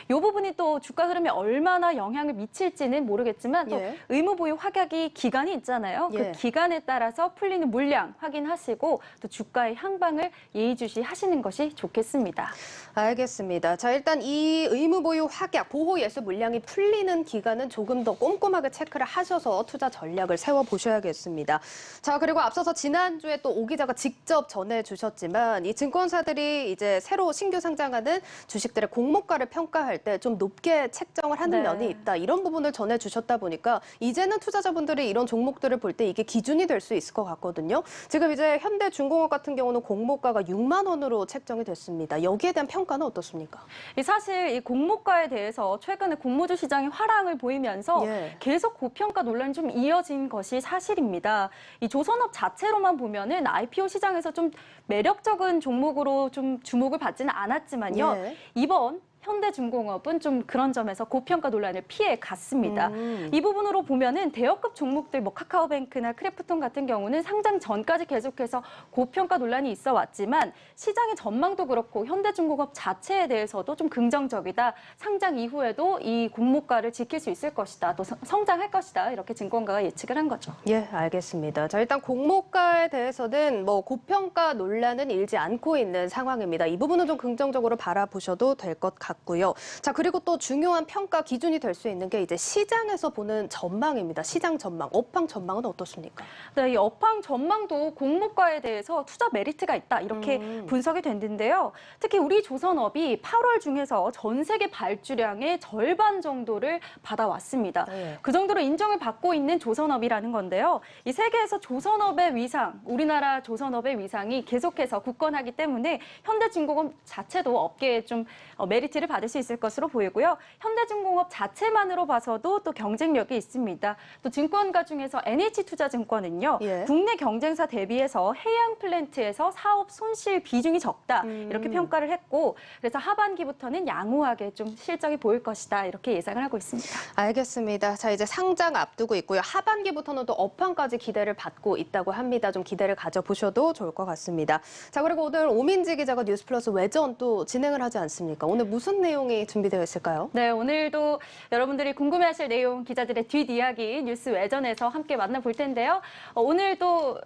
이 부분이 또 주가 흐름에 얼마나 영향을 미칠지는 모르겠지만 또 의무 보유 확약이 기간이 있잖아요. 그 기간에 따라서 풀리는 물량 확인하시고 또 주가의 향방을 예의주시하시는 것이 좋겠습니다. 알겠습니다. 자, 일단 이 의무 보유 확약, 보호 예수 물량이 풀리는 기간은 조금 더 꼼꼼하게 체크를 하셔서 투자 전략을 세워보셔야겠습니다. 자, 그리고 앞서서 지난주에 또 오 기자가 직접 전해주셨지만 이 증권사들이 이제 새로 신규 상장하는 주식들의 공모가를 평가할 때 좀 높게 책정을 하는 면이 있다. 이런 부분을 전해주셨다 보니까 이제는 투자자분들이 이런 종목들을 볼 때 이게 기준이 될 수 있을 것 같거든요. 지금 이제 현대중공업 같은 경우는 공모가가 6만 원으로 책정이 됐습니다. 여기에 대한 평가는 어떻습니까? 사실 이 공모가에 대해서 최근에 공모주 시장이 화랑을 보이면서 계속 고평가 논란이 좀 이어진 것이 사실입니다. 이 조선업 자체로만 보면은 IPO 시장에서 좀 매력적인 종목으로 좀 주목을 받지는 않았지만요. 이번 현대중공업은 좀 그런 점에서 고평가 논란을 피해 갔습니다. 이 부분으로 보면은 대여급 종목들 뭐 카카오뱅크나 크래프톤 같은 경우는 상장 전까지 계속해서 고평가 논란이 있어 왔지만 시장의 전망도 그렇고 현대중공업 자체에 대해서도 좀 긍정적이다. 상장 이후에도 이 공모가를 지킬 수 있을 것이다. 또 성장할 것이다. 이렇게 증권가가 예측을 한 거죠. 예, 알겠습니다. 자, 일단 공모가에 대해서는 뭐 고평가 논란은 일지 않고 있는 상황입니다. 이 부분은 좀 긍정적으로 바라보셔도 될 것 같고요. 자, 그리고 또 중요한 평가 기준이 될 수 있는 게 이제 시장에서 보는 전망입니다. 시장 전망, 업황 전망은 어떻습니까? 네, 이 업황 전망도 공모가에 대해서 투자 메리트가 있다 이렇게 분석이 됐는데요. 특히 우리 조선업이 8월 중에서 전 세계 발주량의 절반 정도를 받아왔습니다. 그 정도로 인정을 받고 있는 조선업이라는 건데요. 이 세계에서 조선업의 위상, 우리나라 조선업의 위상이 계속해서 굳건하기 때문에 현대중공업 자체도 업계에 좀 메리트를 받을 수 있을 것으로 보이고요. 현대중공업 자체만으로 봐서도 또 경쟁력이 있습니다. 또 증권가 중에서 NH투자증권은요. 국내 경쟁사 대비해서 해양 플랜트에서 사업 손실 비중이 적다. 이렇게 평가를 했고 그래서 하반기부터는 양호하게 좀 실적이 보일 것이다. 이렇게 예상을 하고 있습니다. 알겠습니다. 자, 이제 상장 앞두고 있고요. 하반기부터는 또 업황까지 기대를 받고 있다고 합니다. 좀 기대를 가져보셔도 좋을 것 같습니다. 자, 그리고 오늘 오민지 기자가 뉴스플러스 외전 또 진행을 하지 않습니까? 오늘 무슨 내용이 준비되어 있을까요? 네, 오늘도 여러분들이 궁금해하실 내용 기자들의 뒷이야기 뉴스 외전에서 함께 만나볼 텐데요. 오늘도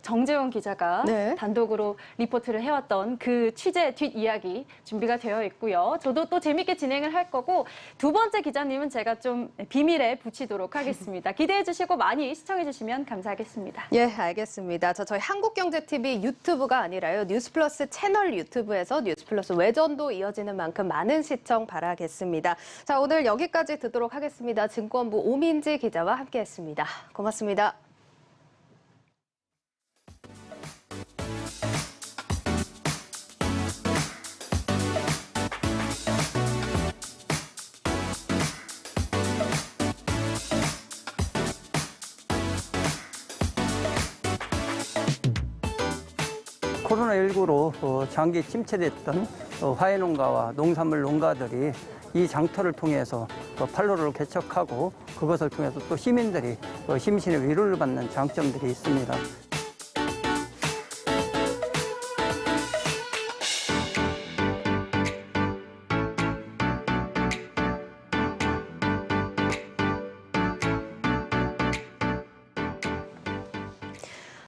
정재원 기자가 단독으로 리포트를 해왔던 그 취재 뒷이야기 준비가 되어 있고요. 저도 또 재밌게 진행을 할 거고 두 번째 기자님은 제가 좀 비밀에 붙이도록 하겠습니다. 기대해 주시고 많이 시청해 주시면 감사하겠습니다. 예, 알겠습니다. 자, 저희 한국경제TV 유튜브가 아니라요. 뉴스플러스 채널 유튜브에서 뉴스플러스 외전도 이어지는 만큼 많은 시청 바라겠습니다. 자, 오늘 여기까지 듣도록 하겠습니다. 증권부 오민지 기자와 함께했습니다. 고맙습니다. 코로나19로 장기 침체됐던 화훼농가와 농산물 농가들이 이 장터를 통해서 판로를 개척하고 그것을 통해서 또 시민들이 심신의 위로를 받는 장점들이 있습니다.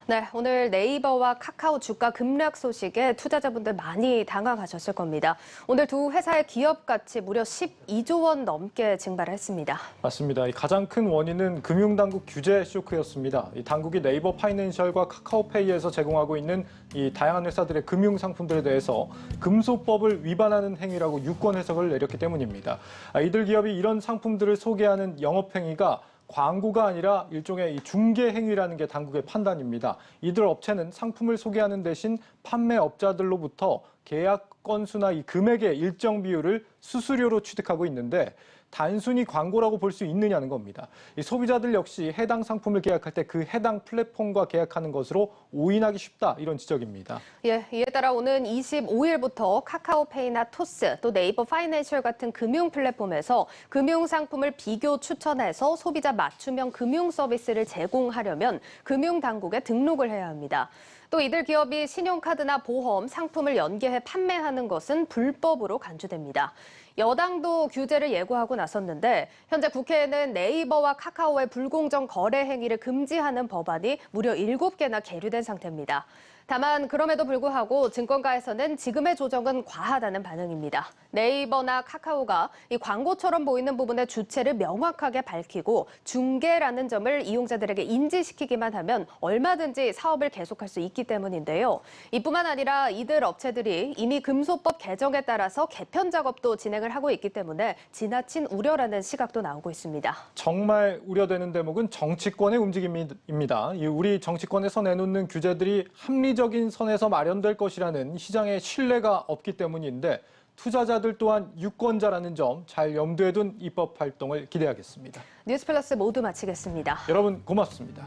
네, 오늘 네이버와 카카오 주가 급락 소식에 투자자분들 많이 당황하셨을 겁니다. 오늘 두 회사의 기업 가치 무려 12조 원 넘게 증발했습니다. 맞습니다. 가장 큰 원인은 금융당국 규제 쇼크였습니다. 이 당국이 네이버 파이낸셜과 카카오페이에서 제공하고 있는 이 다양한 회사들의 금융 상품들에 대해서 금소법을 위반하는 행위라고 유권 해석을 내렸기 때문입니다. 이들 기업이 이런 상품들을 소개하는 영업 행위가 광고가 아니라 일종의 이 중개 행위라는 게 당국의 판단입니다. 이들 업체는 상품을 소개하는 대신 판매업자들로부터 계약 건수나 이 금액의 일정 비율을 수수료로 취득하고 있는데 단순히 광고라고 볼 수 있느냐는 겁니다. 이 소비자들 역시 해당 상품을 계약할 때 그 해당 플랫폼과 계약하는 것으로 오인하기 쉽다, 이런 지적입니다. 예, 이에 따라 오는 25일부터 카카오페이나 토스, 또 네이버 파이낸셜 같은 금융 플랫폼에서 금융 상품을 비교 추천해서 소비자 맞춤형 금융 서비스를 제공하려면 금융당국에 등록을 해야 합니다. 또 이들 기업이 신용카드나 보험, 상품을 연계해 판매하는 것은 불법으로 간주됩니다. 여당도 규제를 예고하고 나섰는데 현재 국회에는 네이버와 카카오의 불공정 거래 행위를 금지하는 법안이 무려 7개나 계류된 상태입니다. 다만 그럼에도 불구하고 증권가에서는 지금의 조정은 과하다는 반응입니다. 네이버나 카카오가 이 광고처럼 보이는 부분의 주체를 명확하게 밝히고 중개라는 점을 이용자들에게 인지시키기만 하면 얼마든지 사업을 계속할 수 있기 때문인데요. 이뿐만 아니라 이들 업체들이 이미 금소법 개정에 따라서 개편 작업도 진행을 하고 있기 때문에 지나친 우려라는 시각도 나오고 있습니다. 정말 우려되는 대목은 정치권의 움직임입니다. 우리 정치권에서 내놓는 규제들이 합리적인 선에서 마련될 것이라는 시장의 신뢰가 없기 때문인데 투자자들 또한 유권자라는 점 잘 염두에 둔 입법 활동을 기대하겠습니다. 뉴스플러스 모두 마치겠습니다. 여러분 고맙습니다.